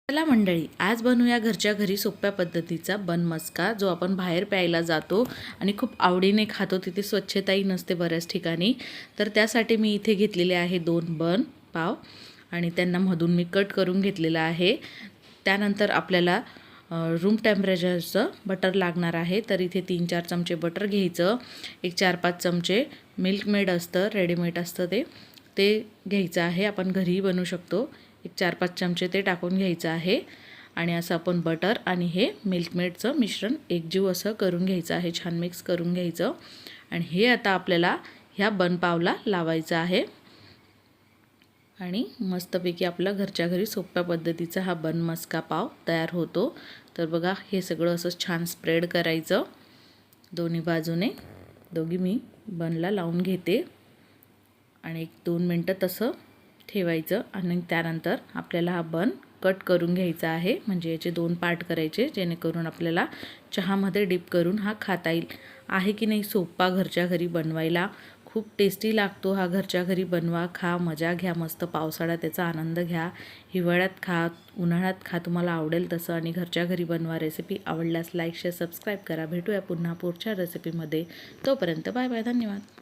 चला मंडळी, आज बनवूया घरच्या घरी सोप्या पद्धतीचा बन मस्का, जो आपण बाहेर प्यायला जातो आणि खूप आवडीने खातो. तिथे स्वच्छताही नसते बऱ्याच ठिकाणी. तर त्यासाठी मी इथे घेतलेले आहे 2 बन पाव आणि त्यांना मधून मी कट करून घेतलेला आहे. त्यानंतर आपल्याला रूम टेम्परेचरचं बटर लागणार आहे. तर इथे 3-4 चमचे बटर घ्यायचं. एक 4-5 चमचे मिल्क मेड असतं, रेडीमेड असतं ते घ्यायचं आहे. आपण घरीही बनवू शकतो. एक 4-5 चमचे ते टाकून घ्यायचं आहे आणि असं आपण बटर आणि हे मिल्क मेडचं मिश्रण एकजीव असं करून घ्यायचं आहे. छान मिक्स करून घ्यायचं आणि हे आता आपल्याला ह्या बन पावला लावायचं आहे आणि मस्तपैकी आपला घरच्या घरी सोप्या पद्धतीचा हा बन मस्का पाव तयार होतो. तर बघा, हे सगळं असं छान स्प्रेड करायचं दोन्ही बाजूने. दोघी मी बनला लावून घेते आणि 1-2 मिनटं तसं ठेवायचं आणि त्यानंतर आपल्याला हा बन कट करून घ्यायचा आहे. म्हणजे याचे 2 पार्ट करायचे, जेणेकरून आपल्याला चहामध्ये डिप करून हा खाता येईल. आहे की नाही सोपा घरच्या घरी बनवायला? खूप टेस्टी लागतो हा. घरच्या घरी बनवा, खा, मजा घ्या. मस्त पावसाळ्यात त्याचा आनंद घ्या, हिवाळ्यात खा, उन्हाळ्यात खा, तुम्हाला आवडेल तसं. आणि घरच्या घरी बनवा. रेसिपी आवडल्यास लाईक, शेअर, सबस्क्राईब करा. भेटूया पुन्हा पुढच्या रेसिपीमध्ये. तोपर्यंत बाय बाय, धन्यवाद.